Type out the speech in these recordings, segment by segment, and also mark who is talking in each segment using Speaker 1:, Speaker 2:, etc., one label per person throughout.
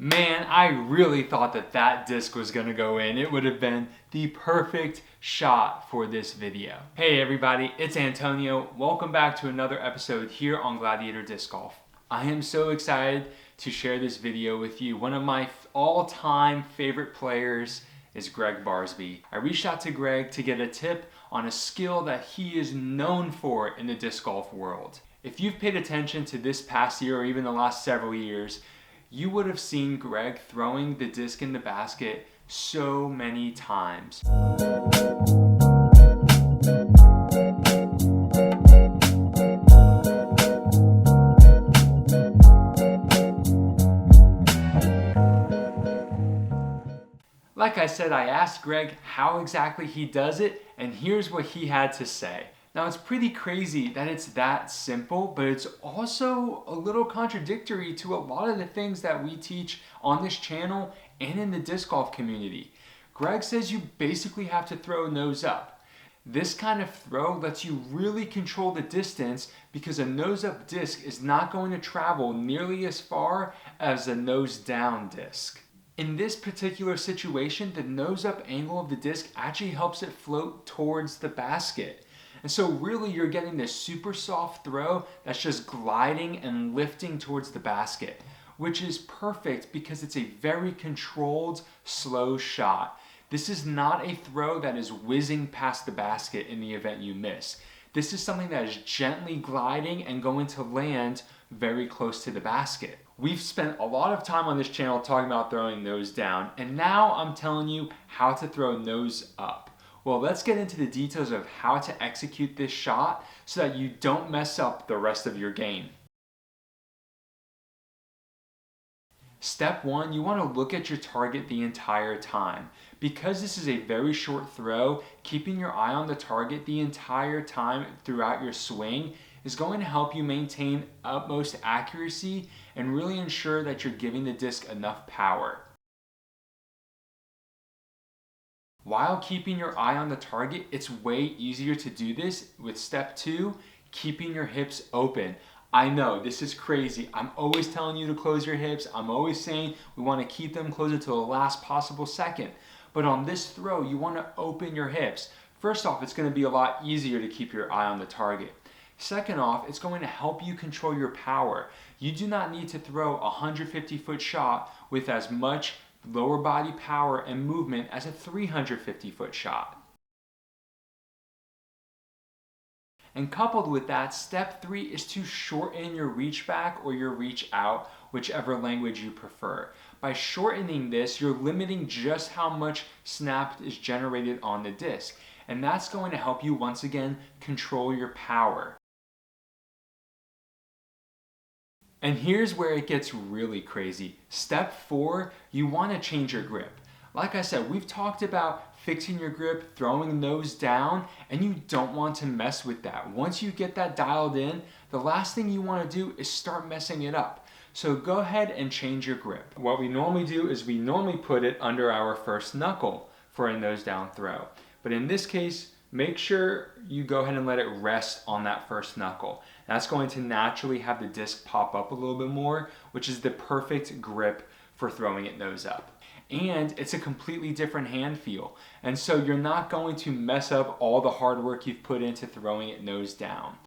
Speaker 1: Man, I really thought that that disc was gonna go in. It would have been the perfect shot for this video. Hey everybody, it's Antonio. Welcome back to another episode here on Gladiator Disc Golf. I am so excited to share this video with you. One of my all-time favorite players is Gregg Barsby. I reached out to Gregg to get a tip on a skill that he is known for in the disc golf world. If you've paid attention to this past year or even the last several years, you would have seen Gregg throwing the disc in the basket so many times. Like I said, I asked Gregg how exactly he does it, and here's what he had to say. Now, it's pretty crazy that it's that simple, but it's also a little contradictory to a lot of the things that we teach on this channel and in the disc golf community. Gregg says you basically have to throw nose up. This kind of throw lets you really control the distance because a nose up disc is not going to travel nearly as far as a nose down disc. In this particular situation, the nose up angle of the disc actually helps it float towards the basket. And so really you're getting this super soft throw that's just gliding and lifting towards the basket, which is perfect because it's a very controlled, slow shot. This is not a throw that is whizzing past the basket in the event you miss. This is something that is gently gliding and going to land very close to the basket. We've spent a lot of time on this channel talking about throwing nose down, and now I'm telling you how to throw nose up. Well, let's get into the details of how to execute this shot so that you don't mess up the rest of your game. Step one, you want to look at your target the entire time. Because this is a very short throw, keeping your eye on the target the entire time throughout your swing is going to help you maintain utmost accuracy and really ensure that you're giving the disc enough power. While keeping your eye on the target, it's way easier to do this with step two, keeping your hips open. I know, this is crazy. I'm always telling you to close your hips. I'm always saying we want to keep them closed until the last possible second. But on this throw, you want to open your hips. First off, it's going to be a lot easier to keep your eye on the target. Second off, it's going to help you control your power. You do not need to throw a 150-foot shot with as much lower body power and movement as a 350-foot shot. And coupled with that, step three is to shorten your reach back or your reach out, whichever language you prefer. By shortening this, you're limiting just how much snap is generated on the disc. And that's going to help you once again control your power. And here's where it gets really crazy. Step four, you want to change your grip. Like I said, we've talked about fixing your grip, throwing nose down, and you don't want to mess with that. Once you get that dialed in, the last thing you want to do is start messing it up. So go ahead and change your grip. What we normally do is we normally put it under our first knuckle for a nose down throw. But in this case, make sure you go ahead and let it rest on that first knuckle. That's going to naturally have the disc pop up a little bit more, which is the perfect grip for throwing it nose up. And it's a completely different hand feel. And so you're not going to mess up all the hard work you've put into throwing it nose down.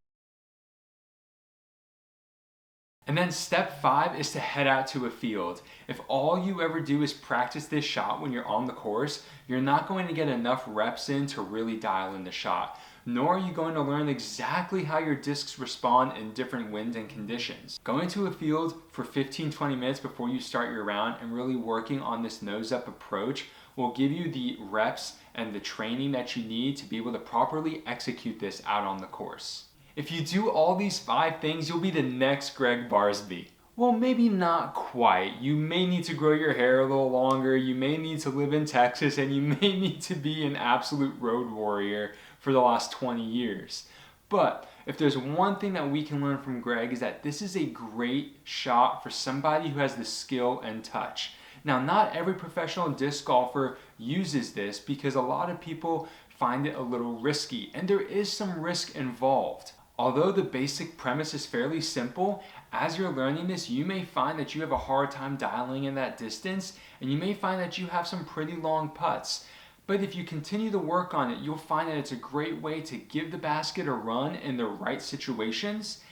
Speaker 1: And then step five is to head out to a field. If all you ever do is practice this shot when you're on the course, you're not going to get enough reps in to really dial in the shot. Nor are you going to learn exactly how your discs respond in different winds and conditions. Going to a field for 15-20 minutes before you start your round and really working on this nose up approach will give you the reps and the training that you need to be able to properly execute this out on the course. If you do all these 5 things, you'll be the next Gregg Barsby. Well, maybe not quite. You may need to grow your hair a little longer, you may need to live in Texas, and you may need to be an absolute road warrior for the last 20 years. But if there's one thing that we can learn from Gregg is that this is a great shot for somebody who has the skill and touch. Now, not every professional disc golfer uses this because a lot of people find it a little risky, and there is some risk involved. Although the basic premise is fairly simple, as you're learning this, you may find that you have a hard time dialing in that distance, and you may find that you have some pretty long putts. But if you continue to work on it, you'll find that it's a great way to give the basket a run in the right situations.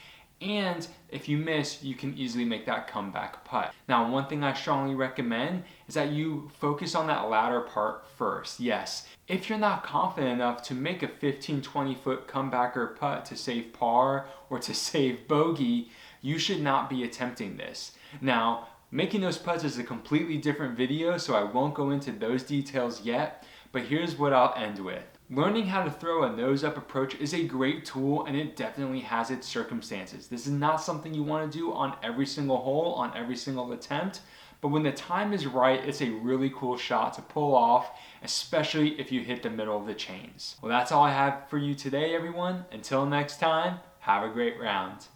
Speaker 1: And if you miss, you can easily make that comeback putt. Now, one thing I strongly recommend is that you focus on that latter part first. Yes, if you're not confident enough to make a 15-20 foot comebacker putt to save par or to save bogey, you should not be attempting this. Now, making those putts is a completely different video, so I won't go into those details yet, but here's what I'll end with. Learning how to throw a nose-up approach is a great tool, and it definitely has its circumstances. This is not something you want to do on every single hole, on every single attempt, but when the time is right, it's a really cool shot to pull off, especially if you hit the middle of the chains. Well, that's all I have for you today, everyone. Until next time, have a great round.